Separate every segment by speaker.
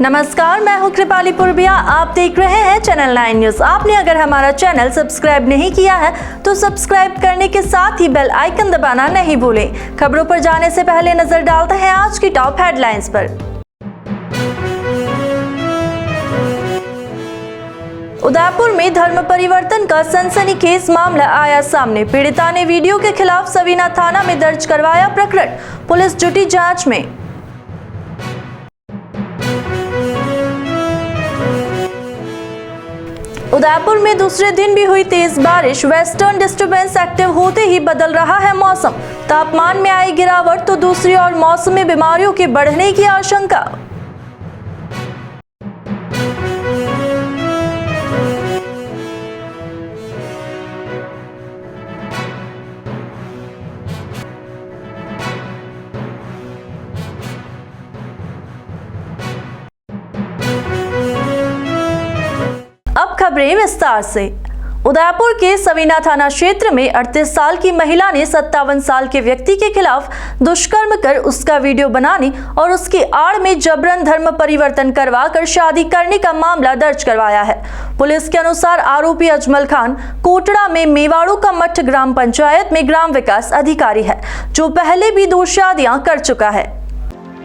Speaker 1: नमस्कार, मैं हूं कृपाली पुरबिया। आप देख रहे हैं चैनल 9 न्यूज। आपने अगर हमारा चैनल सब्सक्राइब नहीं किया है तो सब्सक्राइब करने के साथ ही बेल आइकन दबाना नहीं भूलें। खबरों पर जाने से पहले नजर डालते हैं आज की टॉप हेडलाइंस पर। उदयपुर में धर्म परिवर्तन का सनसनीखेज मामला आया सामने। पीड़िता ने वीडियो के खिलाफ सवीना थाना में दर्ज करवाया प्रकरण। पुलिस जुटी जांच में। उदयपुर में दूसरे दिन भी हुई तेज बारिश। वेस्टर्न डिस्टर्बेंस एक्टिव होते ही बदल रहा है मौसम। तापमान में आई गिरावट तो दूसरी ओर मौसमी बीमारियों के बढ़ने की आशंका। अब खबरें विस्तार से। उदयपुर के सवीना थाना क्षेत्र में 38 साल की महिला ने 57 साल के व्यक्ति के खिलाफ दुष्कर्म कर उसका वीडियो बनाने और उसकी आड़ में जबरन धर्म परिवर्तन करवाकर शादी करने का मामला दर्ज करवाया है। पुलिस के अनुसार आरोपी अजमल खान कोटड़ा में मेवाड़ू का मठ ग्राम पंचायत में ग्राम विकास अधिकारी है, जो पहले भी 2 शादियां कर चुका है।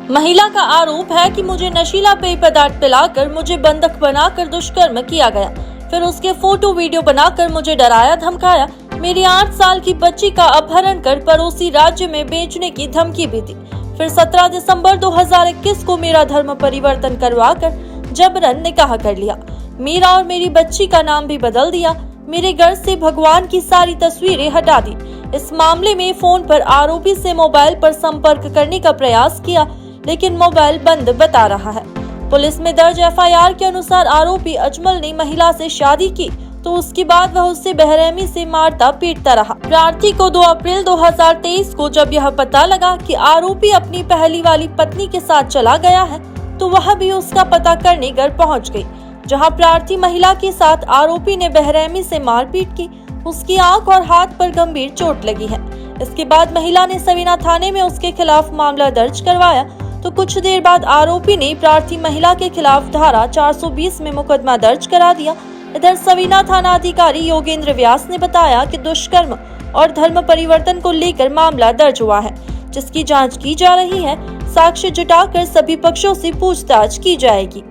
Speaker 2: महिला का आरोप है कि मुझे नशीला पेय पदार्थ पिलाकर मुझे बंधक बनाकर दुष्कर्म किया गया, फिर उसके फोटो वीडियो बनाकर मुझे डराया धमकाया। मेरी 8 साल की बच्ची का अपहरण कर पड़ोसी राज्य में बेचने की धमकी भी दी। फिर 17 दिसंबर 2021 को मेरा धर्म परिवर्तन करवाकर जबरन निकाह कर लिया। मेरा और मेरी बच्ची का नाम भी बदल दिया। मेरे घर से भगवान की सारी तस्वीरें हटा दी। इस मामले में फोन पर आरोपी से मोबाइल पर संपर्क करने का प्रयास किया, लेकिन मोबाइल बंद बता रहा है। पुलिस में दर्ज एफआईआर के अनुसार आरोपी अजमल ने महिला से शादी की तो उसके बाद वह उससे बेरहमी से मारता पीटता रहा। प्रार्थी को 2 अप्रैल 2023 को जब यह पता लगा कि आरोपी अपनी पहली वाली पत्नी के साथ चला गया है, तो वह भी उसका पता करने घर पहुंच गई, जहां प्रार्थी महिला के साथ आरोपी ने बेरहमी से मारपीट की। उसकी आंख और हाथ पर गंभीर चोट लगी है। इसके बाद महिला ने सवीना थाने में उसके खिलाफ मामला दर्ज करवाया, तो कुछ देर बाद आरोपी ने प्रार्थी महिला के खिलाफ धारा 420 में मुकदमा दर्ज करा दिया। इधर सवीना थाना अधिकारी योगेंद्र व्यास ने बताया कि दुष्कर्म और धर्म परिवर्तन को लेकर मामला दर्ज हुआ है, जिसकी जांच की जा रही है। साक्ष्य जुटाकर सभी पक्षों से पूछताछ की जाएगी।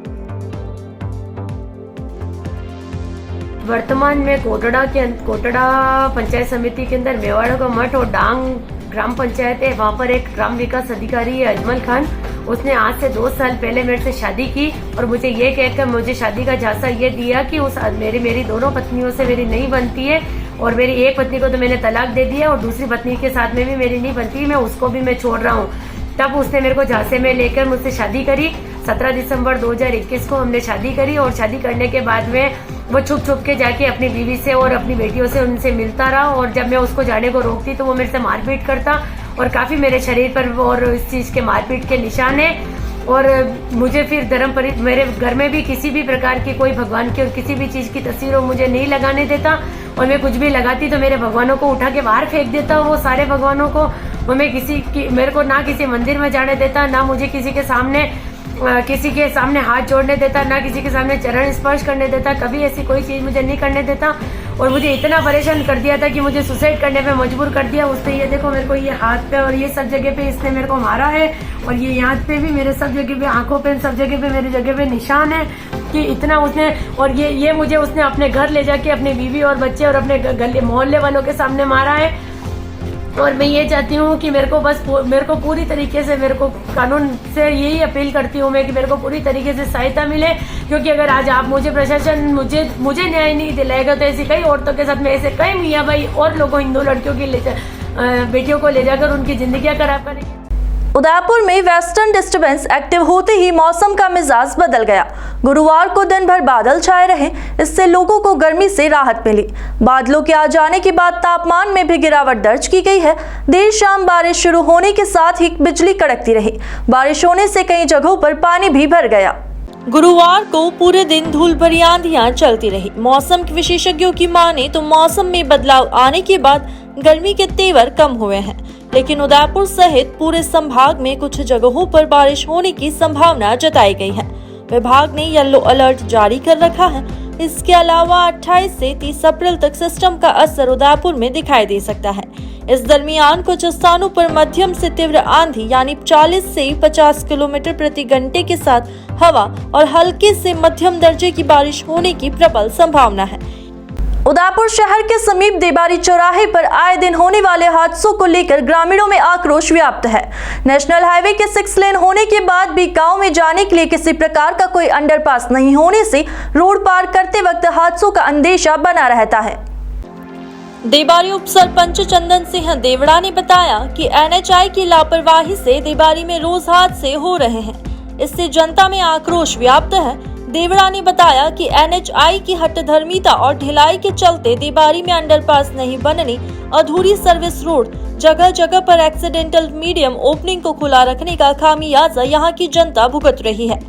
Speaker 3: वर्तमान में कोटड़ा पंचायत समिति के अंदर मेवाड़ा का मठ और डांग ग्राम पंचायत है, वहाँ पर एक ग्राम विकास अधिकारी है अजमल खान। उसने आज से 2 साल पहले मेरे से शादी की और मुझे ये कहकर मुझे शादी का झांसा ये दिया कि उस मेरी दोनों पत्नियों से मेरी नहीं बनती है, और मेरी एक पत्नी को तो मैंने तलाक दे दिया और दूसरी पत्नी के साथ में भी मेरी नहीं बनती, मैं उसको भी मैं छोड़ रहा हूँ। तब उसने मेरे को झांसे में लेकर मुझसे शादी करी। 17 दिसंबर 2021 को हमने शादी करी और शादी करने के बाद में वो छुप के जाके अपनी बीवी से और अपनी बेटियों से उनसे मिलता रहा, और जब मैं उसको जाने को रोकती तो वो मेरे से मारपीट करता, और काफ़ी मेरे शरीर पर और इस चीज़ के मारपीट के निशान है। और मुझे फिर मेरे घर में भी किसी भी प्रकार की कोई भगवान की और किसी भी चीज़ की तस्वीर मुझे नहीं लगाने देता, और मैं कुछ भी लगाती तो मेरे भगवानों को उठा के बाहर फेंक देता, वो सारे भगवानों को। वो मैं मेरे को ना किसी मंदिर में जाने देता, ना मुझे किसी के सामने हाथ जोड़ने देता, ना किसी के सामने चरण स्पर्श करने देता, कभी ऐसी कोई चीज़ मुझे नहीं करने देता। और मुझे इतना परेशान कर दिया था कि मुझे सुसाइड करने पे मजबूर कर दिया उसने। ये देखो मेरे को ये हाथ पे और ये सब जगह पे इसने मेरे को मारा है, और ये यहाँ पे भी मेरे सब जगह पे, आंखों पे, सब जगह पे मेरी जगह पे निशान है कि इतना उसने। और ये मुझे उसने अपने घर ले जाके अपनी बीवी और बच्चे और अपने गले मोहल्ले वालों के सामने मारा है। और मैं ये चाहती हूँ कि मेरे को पूरी तरीके से, मेरे को कानून से यही अपील करती हूँ मैं कि मेरे को पूरी तरीके से सहायता मिले, क्योंकि अगर आज आप प्रशासन मुझे न्याय नहीं दिलाएगा तो ऐसी कई औरतों के साथ में, ऐसे कई मियाँ भाई और लोगों हिंदू लड़कियों की बेटियों को ले जाकर उनकी जिंदगियाँ खराब करेंगे।
Speaker 1: उदयपुर में वेस्टर्न डिस्टर्बेंस एक्टिव होते ही मौसम का मिजाज बदल गया। गुरुवार को दिन भर बादल छाए रहे, इससे लोगों को गर्मी से राहत मिली। बादलों के आ जाने के बाद तापमान में भी गिरावट दर्ज की गई है। देर शाम बारिश शुरू होने के साथ ही बिजली कड़कती रही। बारिश होने से कई जगहों पर पानी भी भर गया।
Speaker 2: गुरुवार को पूरे दिन धूल भरी आंधियां चलती रही। मौसम विशेषज्ञों की माने तो मौसम में बदलाव आने के बाद गर्मी के तेवर कम हुए हैं, लेकिन उदयपुर सहित पूरे संभाग में कुछ जगहों पर बारिश होने की संभावना जताई गई है। विभाग ने येलो अलर्ट जारी कर रखा है। इसके अलावा 28 से 30 अप्रैल तक सिस्टम का असर उदयपुर में दिखाई दे सकता है। इस दरमियान कुछ स्थानों पर मध्यम से तीव्र आंधी यानी 40 से 50 किलोमीटर प्रति घंटे के साथ हवा और हल्के से मध्यम दर्जे की बारिश होने की प्रबल संभावना है।
Speaker 1: उदयपुर शहर के समीप देबारी चौराहे पर आए दिन होने वाले हादसों को लेकर ग्रामीणों में आक्रोश व्याप्त है। नेशनल हाईवे के 6 लेन होने के बाद भी गांव में जाने के लिए किसी प्रकार का कोई अंडरपास नहीं होने से रोड पार करते वक्त हादसों का अंदेशा बना रहता है।
Speaker 2: देबारी उप सरपंच चंदन सिंह देवड़ा ने बताया कि NHI की लापरवाही से देबारी में रोज हादसे हो रहे हैं। इससे जनता में आक्रोश व्याप्त है। देवड़ा ने बताया कि NHI की हठधर्मिता और ढिलाई के चलते देबारी में अंडरपास नहीं बनने, अधूरी सर्विस रोड, जगह जगह पर एक्सीडेंटल मीडियम ओपनिंग को खुला रखने का खामियाजा यहाँ की जनता भुगत रही है।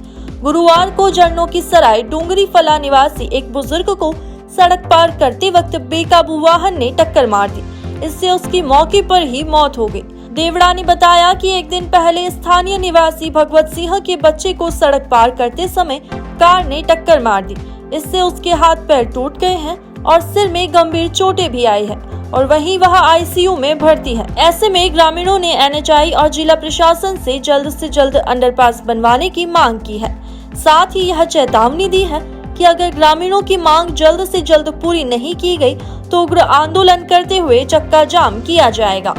Speaker 2: गुरुवार को जरनों की सराय डूंगरी फला निवासी एक बुजुर्ग को सड़क पार करते वक्त बेकाबू वाहन ने टक्कर मार दी। इससे उसकी मौके पर ही मौत हो गई। देवड़ा ने बताया कि एक दिन पहले स्थानीय निवासी भगवत सिंह के बच्चे को सड़क पार करते समय कार ने टक्कर मार दी। इससे उसके हाथ पैर टूट गए हैं और सिर में गंभीर चोटें भी आई है और वहीं वह ICU में भर्ती है। ऐसे में ग्रामीणों ने NHI और जिला प्रशासन से जल्द अंडरपास बनवाने की मांग की है। साथ ही यह चेतावनी दी है कि अगर ग्रामीणों की मांग जल्द से जल्द पूरी नहीं की गई तो उग्र आंदोलन करते हुए चक्का जाम किया जाएगा।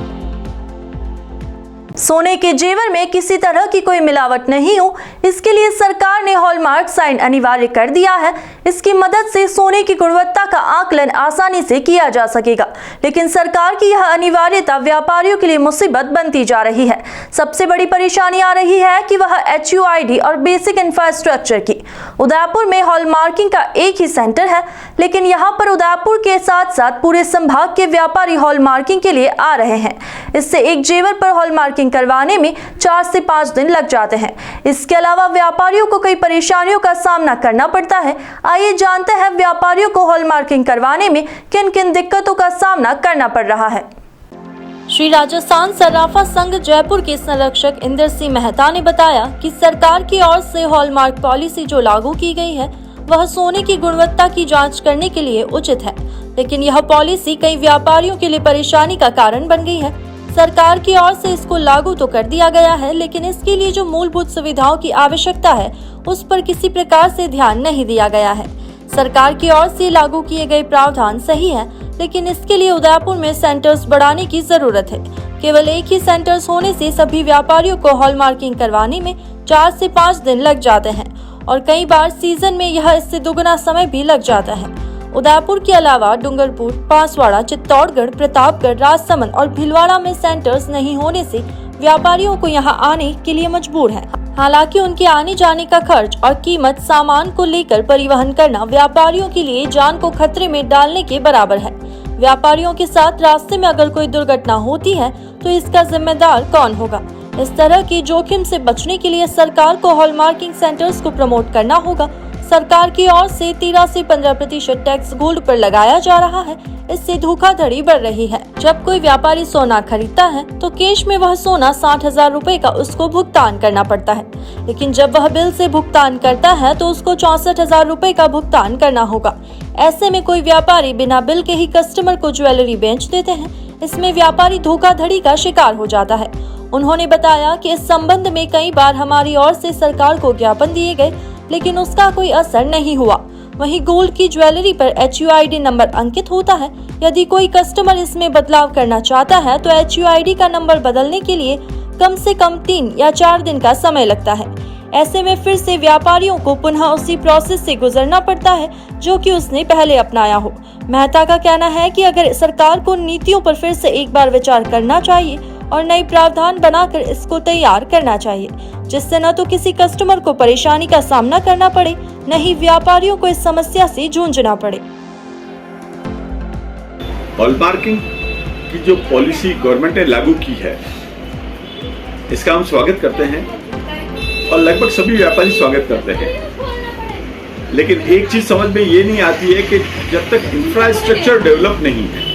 Speaker 1: सोने के जेवर में किसी तरह की कोई मिलावट नहीं हो, इसके लिए सरकार ने हॉलमार्क साइन अनिवार्य कर दिया है। इसकी मदद से सोने की गुणवत्ता का आकलन आसानी से किया जा सकेगा, लेकिन सरकार की यह अनिवार्यता व्यापारियों के लिए मुसीबत बनती जा रही है। सबसे बड़ी परेशानी आ रही है कि वह HUID और बेसिक इंफ्रास्ट्रक्चर की। उदयपुर में हॉलमार्किंग का एक ही सेंटर है, लेकिन यहाँ पर उदयपुर के साथ साथ पूरे संभाग के व्यापारी हॉलमार्किंग के लिए आ रहे हैं। इससे एक जेवर पर हॉलमार्किंग करवाने में 4 से 5 दिन लग जाते हैं। इसके अलावा व्यापारियों को कई परेशानियों का सामना करना पड़ता है। आइए जानते हैं व्यापारियों को हॉलमार्किंग करवाने में किन किन दिक्कतों का सामना करना पड़ रहा है।
Speaker 2: श्री राजस्थान सर्राफा संघ जयपुर के संरक्षक इंद्र सिंह मेहता ने बताया कि सरकार की ओर से हॉलमार्क पॉलिसी जो लागू की गई है वह सोने की गुणवत्ता की जांच करने के लिए उचित है, लेकिन यह पॉलिसी कई व्यापारियों के लिए परेशानी का कारण बन गई है। सरकार की ओर से इसको लागू तो कर दिया गया है, लेकिन इसके लिए जो मूलभूत सुविधाओं की आवश्यकता है उस पर किसी प्रकार से ध्यान नहीं दिया गया है। सरकार की ओर से लागू किए गए प्रावधान सही है, लेकिन इसके लिए उदयपुर में सेंटर्स बढ़ाने की जरूरत है। केवल एक ही सेंटर्स होने से सभी व्यापारियों को हॉलमार्किंग करवाने में 4 से 5 दिन लग जाते हैं और कई बार सीजन में यह इससे दुगना समय भी लग जाता है। उदयपुर के अलावा डूंगरपुर, बांसवाड़ा, चित्तौड़गढ़, प्रतापगढ़, राजसमंद और भीलवाड़ा में सेंटर्स नहीं होने से व्यापारियों को यहां आने के लिए मजबूर हैं। हालांकि उनके आने जाने का खर्च और कीमत सामान को लेकर परिवहन करना व्यापारियों के लिए जान को खतरे में डालने के बराबर है। व्यापारियों के साथ रास्ते में अगर कोई दुर्घटना होती है तो इसका जिम्मेदार कौन होगा? इस तरह की जोखिम से बचने के लिए सरकार को हॉलमार्किंग सेंटर्स को प्रमोट करना होगा। सरकार की ओर से 13 से 15% टैक्स गोल्ड पर लगाया जा रहा है। इससे धोखाधड़ी बढ़ रही है। जब कोई व्यापारी सोना खरीदता है तो कैश में वह सोना 60,000 रुपए का उसको भुगतान करना पड़ता है, लेकिन जब वह बिल से भुगतान करता है तो उसको 64,000 रुपए का भुगतान करना होगा। ऐसे में कोई व्यापारी बिना बिल के ही कस्टमर को ज्वेलरी बेच देते हैं। इसमें व्यापारी धोखाधड़ी का शिकार हो जाता है। उन्होंने बताया कि इस संबंध में कई बार हमारी ओर से सरकार को ज्ञापन दिए गए, लेकिन उसका कोई असर नहीं हुआ। वहीं गोल्ड की ज्वेलरी पर HUID नंबर अंकित होता है। यदि कोई कस्टमर इसमें बदलाव करना चाहता है तो HUID का नंबर बदलने के लिए कम से कम 3 या 4 दिन का समय लगता है। ऐसे में फिर से व्यापारियों को पुनः उसी प्रोसेस से गुजरना पड़ता है जो कि उसने पहले अपनाया हो। मेहता का कहना है कि अगर सरकार को नीतियों पर फिर से एक बार विचार करना चाहिए और नई प्रावधान बनाकर इसको तैयार करना चाहिए, जिससे न तो किसी कस्टमर को परेशानी का सामना करना पड़े, न ही व्यापारियों को इस समस्या से जूझना पड़े।
Speaker 4: हॉलमार्किंग की जो पॉलिसी गवर्नमेंट ने लागू की है, इसका हम स्वागत करते हैं और लगभग सभी व्यापारी स्वागत करते हैं। लेकिन एक चीज समझ में ये नहीं आती है कि जब तक इंफ्रास्ट्रक्चर डेवलप नहीं है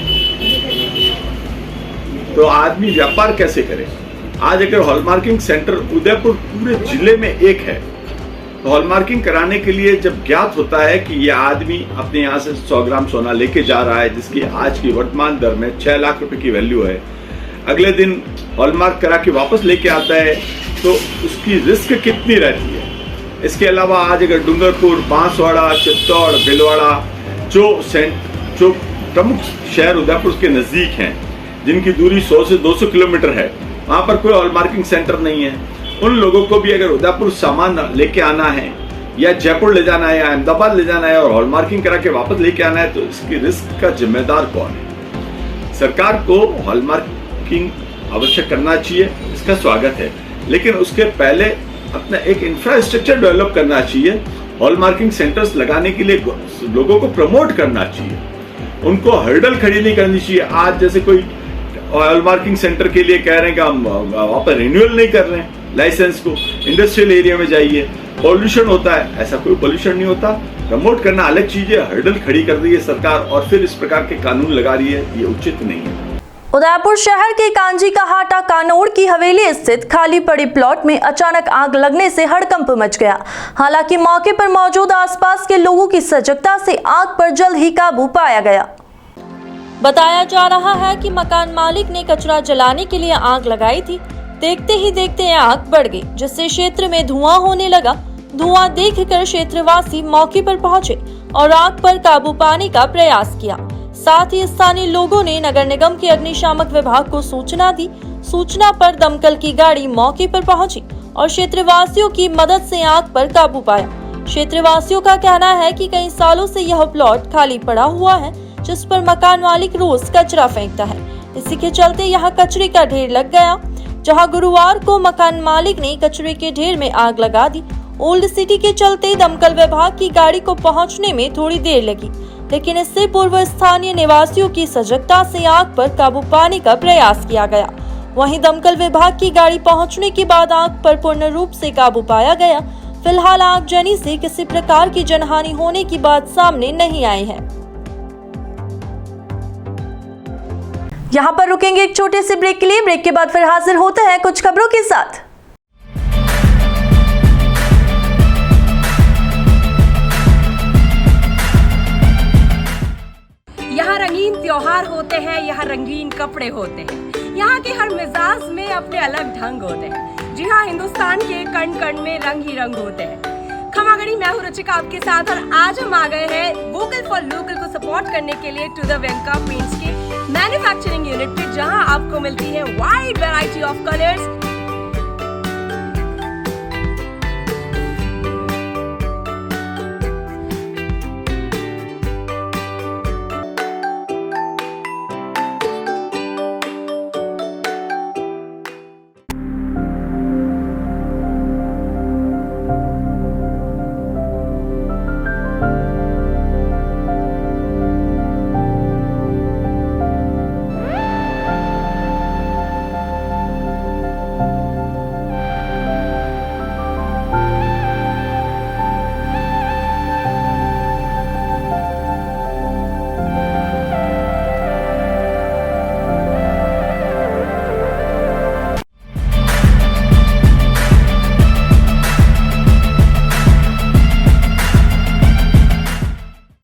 Speaker 4: तो आदमी व्यापार कैसे करे। आज अगर हॉलमार्किंग सेंटर उदयपुर पूरे जिले में एक है तो हॉलमार्किंग कराने के लिए जब ज्ञात होता है कि यह आदमी अपने यहाँ से 100 ग्राम सोना लेके जा रहा है, जिसकी आज की वर्तमान दर में 6 लाख रुपए की वैल्यू है, अगले दिन हॉलमार्क करा के वापस लेके आता है, तो उसकी रिस्क कितनी रहती है। इसके अलावा आज अगर डूंगरपुर, बांसवाड़ा, चित्तौड़, भीलवाड़ा जो प्रमुख शहर उदयपुर के नजदीक हैं, जिनकी दूरी 100 से 200 किलोमीटर है, वहां पर कोई हॉलमार्किंग सेंटर नहीं है, उन लोगों को भी अगर उदयपुर सामान लेके आना है या जयपुर ले जाना है या अहमदाबाद ले जाना है और हॉलमार्किंग करा के वापस लेके आना है, तो इसकी रिस्क का जिम्मेदार कौन है। सरकार को हॉलमार्किंग आवश्यक करना चाहिए, इसका स्वागत है, लेकिन उसके पहले अपना एक इंफ्रास्ट्रक्चर डेवलप करना चाहिए। हॉलमार्किंग सेंटर्स लगाने के लिए लोगों को प्रमोट करना चाहिए, उनको हर्डल खड़ी नहीं करनी चाहिए। आज जैसे कोई हॉलमार्किंग सेंटर के लिए कह रहे हैं कि हम वहां पर रिन्यूअल नहीं कर रहे हैं लाइसेंस को, इंडस्ट्रियल एरिया में जाइए, पॉल्यूशन होता है। ऐसा कोई पॉल्यूशन नहीं होता। प्रमोट करना अलग चीज है, हर्डल खड़ी कर रही है सरकार और फिर इस प्रकार के कानून लगा रही है, ये उचित नहीं है।
Speaker 1: उदयपुर शहर के कांजी का हाटा कानोड़ की हवेली स्थित खाली पड़ी प्लॉट में अचानक आग लगने से हड़कंप मच गया। हालांकि मौके पर मौजूद आसपास के लोगों की सजगता से आग पर जल्द ही काबू पाया गया।
Speaker 2: बताया जा रहा है कि मकान मालिक ने कचरा जलाने के लिए आग लगाई थी। देखते ही देखते आग बढ़ गई, जिससे क्षेत्र में धुआं होने लगा। धुआं देखकर क्षेत्रवासी मौके पर पहुंचे और आग पर काबू पाने का प्रयास किया। साथ ही स्थानीय लोगों ने नगर निगम के अग्निशामक विभाग को सूचना दी। सूचना पर दमकल की गाड़ी मौके पर पहुंची और क्षेत्रवासियों की मदद से आग पर काबू पाया। क्षेत्रवासियों का कहना है कि कई सालों से यह प्लॉट खाली पड़ा हुआ है, जिस पर मकान मालिक रोज कचरा फेंकता है। इसी के चलते यहाँ कचरे का ढेर लग गया, जहाँ गुरुवार को मकान मालिक ने कचरे के ढेर में आग लगा दी। ओल्ड सिटी के चलते दमकल विभाग की गाड़ी को पहुंचने में थोड़ी देर लगी, लेकिन इससे पूर्व स्थानीय निवासियों की सजगता से आग पर काबू पाने का प्रयास किया गया। वहीं दमकल विभाग की गाड़ी पहुंचने के बाद आग पर पूर्ण रूप से काबू पाया गया। फिलहाल आगजनी से किसी प्रकार की जनहानि होने की बात सामने नहीं आई है।
Speaker 1: यहाँ पर रुकेंगे एक छोटे से ब्रेक के लिए। ब्रेक के बाद फिर हाजिर होते हैं कुछ खबरों के साथ।
Speaker 5: यहाँ रंगीन त्योहार होते हैं, यहाँ रंगीन कपड़े होते हैं, यहाँ के हर मिजाज में अपने अलग ढंग होते हैं। जी हाँ, हिंदुस्तान के कण कण में रंग ही रंग होते हैं। खमागड़ी, मैं हूँ रुचिका आपके साथ और आज हम आ गए हैं वोकल फॉर लोकल को सपोर्ट करने के लिए टू द वेंका पेंट्स के मैन्युफैक्चरिंग यूनिट पे, जहाँ आपको मिलती है wide variety of colours,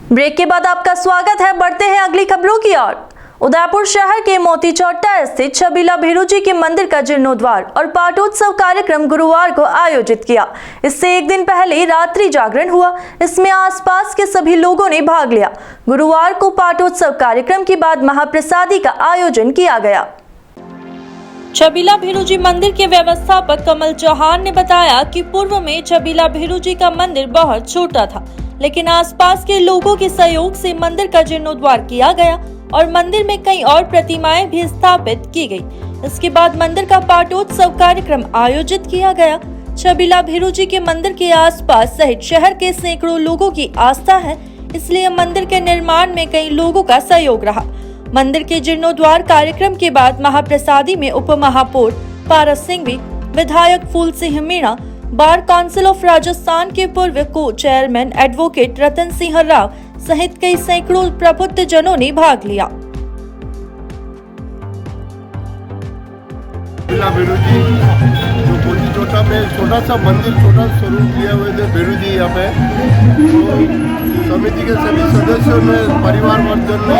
Speaker 1: break के बाद आपका स्वागत है। बढ़ते हैं अगली खबरों की ओर। उदयपुर शहर के मोती चौट्टा स्थित छबीला भीरू जी के मंदिर का जीर्णोद्वार और पाटोत्सव कार्यक्रम गुरुवार को आयोजित किया। इससे एक दिन पहले रात्रि जागरण हुआ। इसमें आसपास के सभी लोगों ने भाग लिया। गुरुवार को पाटोत्सव कार्यक्रम के बाद महाप्रसादी का आयोजन किया गया।
Speaker 2: छबीला भीरू जी मंदिर के व्यवस्थापक कमल चौहान ने बताया कि पूर्व में छबीला भीरू जी का मंदिर बहुत छोटा था, लेकिन आसपास के लोगों के सहयोग से मंदिर का जीर्णोद्वार किया गया और मंदिर में कई और प्रतिमाएं भी स्थापित की गई। इसके बाद मंदिर का पाटोत्सव कार्यक्रम आयोजित किया गया। छबीला भीरू जी के मंदिर के आसपास सहित शहर के सैकड़ों लोगों की आस्था है, इसलिए मंदिर के निर्माण में कई लोगों का सहयोग रहा। मंदिर के जीर्णोद्वार कार्यक्रम के बाद महाप्रसादी में उप महापौर पारस सिंघवी, विधायक Phool Singh Meena, bar council of Rajasthan के पूर्व को चेयरमैन एडवोकेट रतन सिंह राव सहित कई सैकड़ों प्रबुद्ध जनों ने भाग लिया।
Speaker 6: छबीला भीरू जी जो मोती चौट्टा सब एक छोटा सा मंदिर, छोटा स्वरूप लिए हुए थे बेरू जी यहाँ पे। तो समिति के सभी सदस्यों ने, परिवार वर्जन ने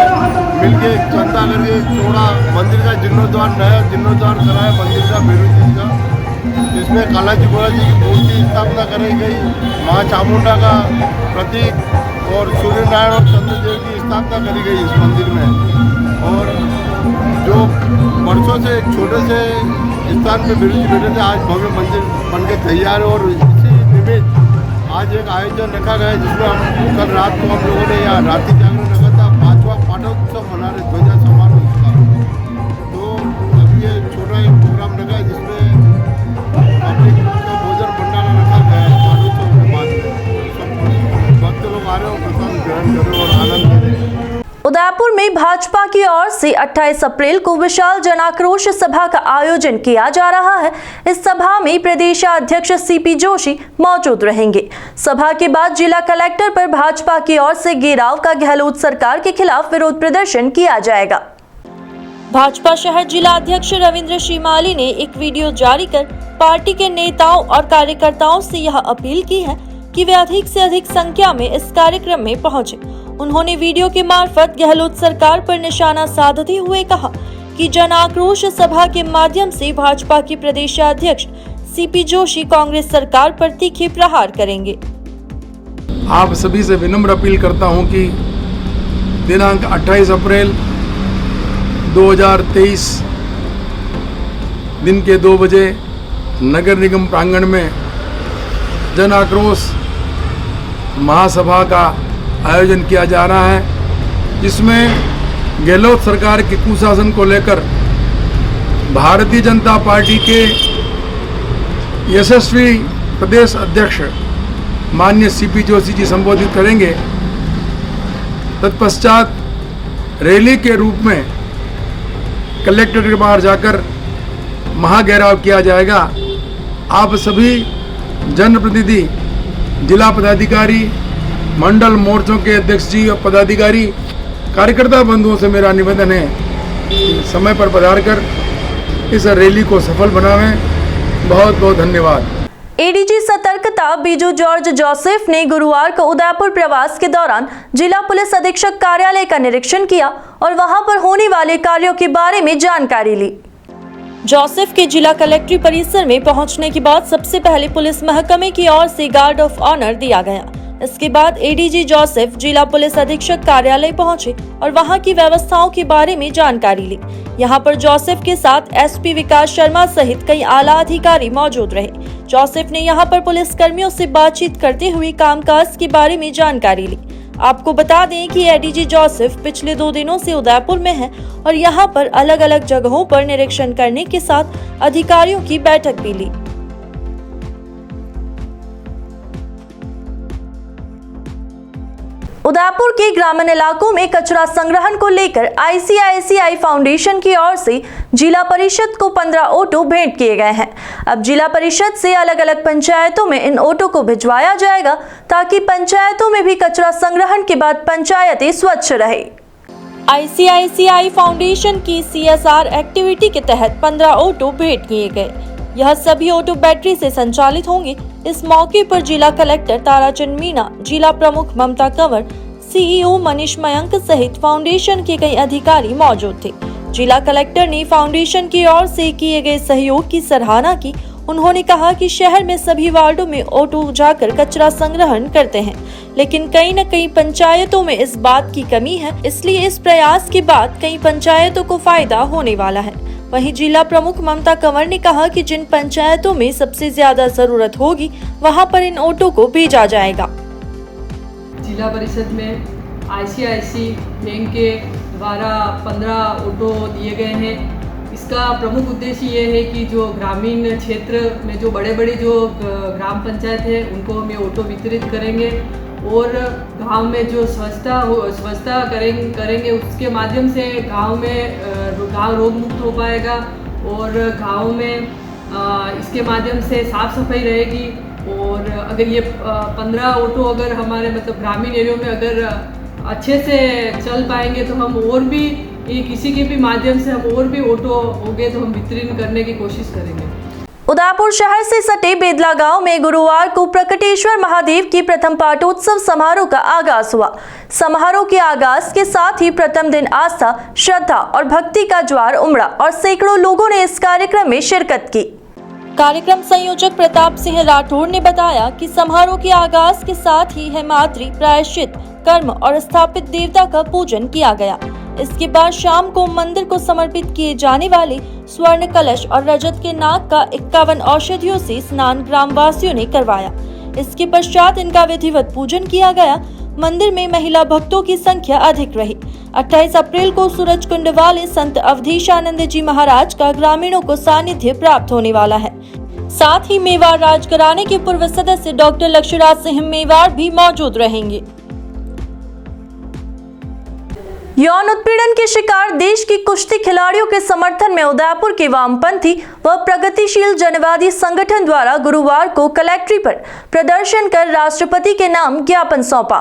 Speaker 6: मिलके चंदा करके थोड़ा मंदिर का जीर्णोद्धार, नया जीर्णोद्धार कराया मंदिर का, बेरू जी का, जिसमें कालाजी गोला जी की मूर्ति की स्थापना कराई गई, माँ चामुंडा का प्रतीक और सूर्य नारायण और चंद्रदेव की स्थापना करी गई इस मंदिर में। और जो वर्षों से एक छोटे से स्थान पे बेरू जी बैठे थे, आज भव्य मंदिर बन के तैयार है। और इसी निमित्त आज एक आयोजन रखा गया जिसमें हम कल रात को हम लोगों ने यहाँ रात्रि जागरण रखा था, 5वां पाठोत्सव मना रहे, ध्वजा समारोह का। तो अभी ये छोटा एक प्रोग्राम रखा है जिसमें पब्लिक का भोजन भंडारा रखा गया है पाठोत्सव के बाद में। सब भक्त लोग आ रहे हो, प्रसाद ग्रहण कर रहे हो और आनंद ले रहे हैं।
Speaker 1: उदयपुर में भाजपा की ओर से 28 अप्रैल को विशाल जन आक्रोश सभा का आयोजन किया जा रहा है। इस सभा में प्रदेशाध्यक्ष सीपी जोशी मौजूद रहेंगे। सभा के बाद जिला कलेक्टर पर भाजपा की ओर से घेराव का गहलोत सरकार के खिलाफ विरोध प्रदर्शन किया जाएगा।
Speaker 2: भाजपा शहर जिला अध्यक्ष रविंद्र श्रीमाली ने एक वीडियो जारी कर पार्टी के नेताओं और कार्यकर्ताओं से यह अपील की है कि वे अधिक से अधिक संख्या में इस कार्यक्रम में पहुंचे। उन्होंने वीडियो के मार्फत गहलोत सरकार पर निशाना साधते हुए कहा कि जन आक्रोश सभा के माध्यम से भाजपा के प्रदेशाध्यक्ष सीपी जोशी कांग्रेस सरकार पर तीखे प्रहार करेंगे।
Speaker 7: आप सभी से विनम्र अपील करता हूं कि दिनांक 28 अप्रैल 2023 दिन के 2 बजे नगर निगम प्रांगण में जन आक्रोश महासभा का आयोजन किया जा रहा है, जिसमें गहलोत सरकार के कुशासन को लेकर भारतीय जनता पार्टी के यशस्वी प्रदेश अध्यक्ष माननीय सीपी जोशी जी संबोधित करेंगे। तत्पश्चात रैली के रूप में कलेक्टर के बाहर जाकर महाघेराव किया जाएगा। आप सभी जनप्रतिनिधि, जिला पदाधिकारी, मंडल मोर्चों के अध्यक्ष जी और पदाधिकारी, कार्यकर्ता बंधुओं से मेरा निवेदन है कि समय पर पधार कर इस रैली को सफल बनावें। बहुत बहुत धन्यवाद।
Speaker 1: एडीजी सतर्कता बीजू जॉर्ज जोसेफ ने गुरुवार को उदयपुर प्रवास के दौरान जिला पुलिस अधीक्षक कार्यालय का निरीक्षण किया और वहां पर होने वाले कार्यों के बारे में जानकारी ली।
Speaker 2: जोसेफ के जिला कलेक्ट्री परिसर में पहुंचने के बाद सबसे पहले पुलिस महकमे की ओर से गार्ड ऑफ ऑनर दिया गया। इसके बाद एडीजी जोसेफ जिला पुलिस अधीक्षक कार्यालय पहुंचे और वहां की व्यवस्थाओं के बारे में जानकारी ली। यहां पर जोसेफ के साथ एसपी विकास शर्मा सहित कई आला अधिकारी मौजूद रहे। जोसेफ ने यहां पर पुलिस कर्मियों से बातचीत करते हुए कामकाज के बारे में जानकारी ली। आपको बता दें कि एडीजी जोसेफ पिछले 2 दिनों से उदयपुर में हैं और यहां पर अलग अलग जगहों पर निरीक्षण करने के साथ अधिकारियों की बैठक भी ली।
Speaker 1: उदयपुर के ग्रामीण इलाकों में कचरा संग्रहण को लेकर आईसीआईसीआई फाउंडेशन की ओर से जिला परिषद को 15 ऑटो भेंट किए गए हैं। अब जिला परिषद से अलग अलग पंचायतों में इन ऑटो को भिजवाया जाएगा ताकि पंचायतों में भी कचरा संग्रहण के बाद पंचायतें स्वच्छ रहे।
Speaker 2: आईसीआईसीआई फाउंडेशन की सीएसआर एक्टिविटी के तहत 15 ऑटो भेंट किए गए। यह सभी ऑटो बैटरी से संचालित होंगे। इस मौके पर जिला कलेक्टर ताराचंद मीणा, जिला प्रमुख ममता कंवर, सीईओ मनीष मयंक सहित फाउंडेशन के कई अधिकारी मौजूद थे। जिला कलेक्टर ने फाउंडेशन की ओर से किए गए सहयोग की सराहना की। उन्होंने कहा कि शहर में सभी वार्डों में ऑटो जाकर कचरा संग्रहण करते हैं, लेकिन कहीं न कहीं पंचायतों में इस बात की कमी है। इसलिए इस प्रयास के बाद कई पंचायतों को फायदा होने वाला है। वहीं जिला प्रमुख ममता कंवर ने कहा कि जिन पंचायतों में सबसे ज्यादा जरूरत होगी वहां पर इन ऑटो को भेजा जाएगा।
Speaker 8: जिला परिषद में आईसीआईसी बैंक के द्वारा 15 ऑटो दिए गए हैं। इसका प्रमुख उद्देश्य ये है कि जो ग्रामीण क्षेत्र में जो बड़े बड़े जो ग्राम पंचायत है उनको हम ये ऑटो वितरित करेंगे और गांव में जो स्वच्छता करेंगे उसके माध्यम से गांव रोग मुक्त हो पाएगा और गांव में इसके माध्यम से साफ सफाई रहेगी। और अगर ये 15 ऑटो अगर हमारे मतलब ग्रामीण एरिया में अगर अच्छे से चल पाएंगे तो हम और भी किसी के भी माध्यम से हम और भी ऑटो होंगे तो हम वितरण करने की कोशिश करेंगे।
Speaker 1: उदयपुर शहर से सटे बेदला गांव में गुरुवार को प्रकटेश्वर महादेव की प्रथम पाटोत्सव समारोह का आगाज हुआ। समारोह के आगाज के साथ ही प्रथम दिन आस्था, श्रद्धा और भक्ति का ज्वार उमड़ा और सैकड़ों लोगों ने इस कार्यक्रम में शिरकत की। कार्यक्रम संयोजक प्रताप सिंह राठौर ने बताया कि समारोह के आगाज के साथ ही हेमाद्री, प्रायश्चित, कर्म और स्थापित देवता का पूजन किया गया। इसके बाद शाम को मंदिर को समर्पित किए जाने वाले स्वर्ण कलश और रजत के नाग का 51 औषधियों से स्नान ग्रामवासियों ने करवाया। इसके पश्चात इनका विधिवत पूजन किया गया। मंदिर में महिला भक्तों की संख्या अधिक रही। 28 अप्रैल को सूरज कुंड वाले संत अवधेशानंद जी महाराज का ग्रामीणों को सानिध्य प्राप्त होने वाला है। साथ ही मेवाड़ राज घराने के पूर्व सदस्य डॉक्टर लक्ष्मणराज सिंह मेवाड़ भी मौजूद रहेंगे। यौन उत्पीड़न के शिकार देश की कुश्ती खिलाड़ियों के समर्थन में उदयपुर के वामपंथी व प्रगतिशील जनवादी संगठन द्वारा गुरुवार को कलेक्ट्री पर प्रदर्शन कर राष्ट्रपति के नाम ज्ञापन सौंपा।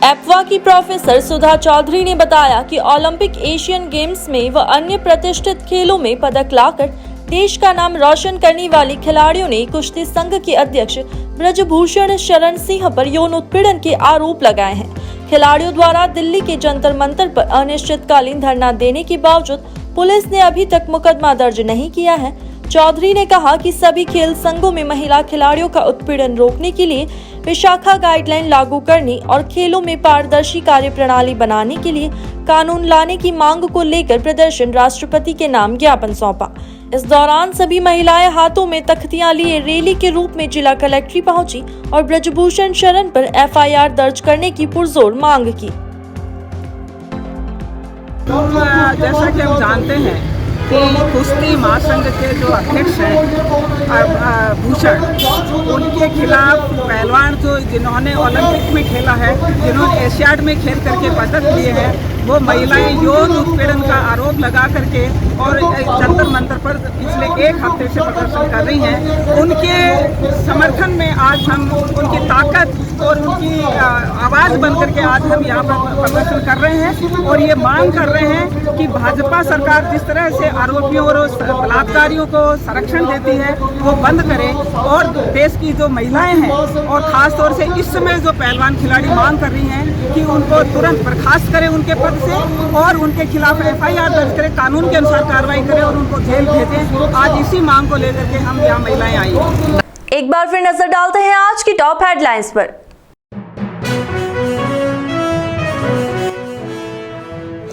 Speaker 1: एप्वा की प्रोफेसर सुधा चौधरी ने बताया कि ओलंपिक, एशियन गेम्स में व अन्य प्रतिष्ठित खेलों में पदक लाकर देश का नाम रोशन करने वाली खिलाड़ियों ने कुश्ती संघ के अध्यक्ष ब्रजभूषण शरण सिंह पर यौन उत्पीड़न के आरोप लगाए हैं। खिलाड़ियों द्वारा दिल्ली के जंतर मंतर पर अनिश्चितकालीन धरना देने के बावजूद पुलिस ने अभी तक मुकदमा दर्ज नहीं किया है। चौधरी ने कहा कि सभी खेल संघों में महिला खिलाड़ियों का उत्पीड़न रोकने के लिए विशाखा गाइडलाइन लागू करने और खेलों में पारदर्शी कार्य प्रणाली बनाने के लिए कानून लाने की मांग को लेकर प्रदर्शन राष्ट्रपति के नाम ज्ञापन सौंपा। इस दौरान सभी महिलाएं हाथों में तख्तियां लिए रैली के रूप में जिला कलेक्ट्री पहुंची और ब्रजभूषण शरण पर एफआईआर दर्ज करने की पुरजोर मांग की।
Speaker 9: जैसा कि हम जानते हैं कि कुश्ती महासंघ के जो अध्यक्ष हैं भूषण, उनके खिलाफ पहलवान जिन्होंने ओलंपिक में खेला है, जिन्होंने एशियाड में खेल करके पदक लिए हैं, वो महिलाएं यौन उत्पीड़न का आरोप लगा करके और जंतर मंतर पर पिछले एक हफ्ते से प्रदर्शन कर रही हैं। उनके समर्थन में आज हम उनकी ताकत और उनकी आवाज़ बन करके आज हम यहाँ पर प्रदर्शन कर रहे हैं और ये मांग कर रहे हैं कि भाजपा सरकार जिस तरह से आरोपियों और बलात्कारियों को संरक्षण देती है वो बंद करे और देश की जो महिलाएं हैं और ख़ास तौर से इस समय जो पहलवान खिलाड़ी मांग कर रही हैं कि उनको तुरंत बर्खास्त करें उनके पद से और उनके खिलाफ एफआईआर दर्ज करें, कानून के अनुसार कार्रवाई करें और उनको जेल भेजें। आज इसी मांग को लेकर के हम यहाँ महिलाएं आई हैं।
Speaker 1: एक बार फिर नजर डालते हैं आज की टॉप हेडलाइंस पर।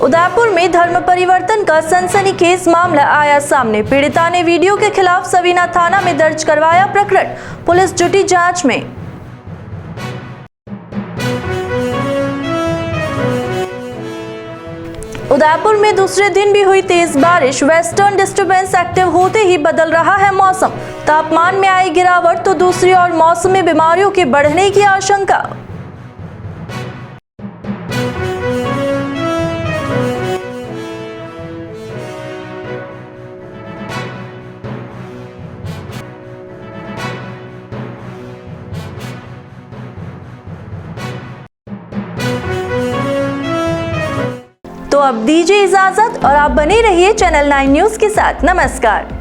Speaker 1: उदयपुर में धर्म परिवर्तन का सनसनीखेज मामला आया सामने। पीड़िता ने वीडियो के खिलाफ सवीना थाना में दर्ज करवाया प्रकरण। पुलिस जुटी जांच में। उदयपुर में दूसरे दिन भी हुई तेज बारिश। वेस्टर्न डिस्टर्बेंस एक्टिव होते ही बदल रहा है मौसम। तापमान में आई गिरावट तो दूसरी ओर मौसमी बीमारियों के बढ़ने की आशंका। तो अब दीजिए इजाजत और आप बने रहिए चैनल 9 न्यूज़ के साथ। नमस्कार।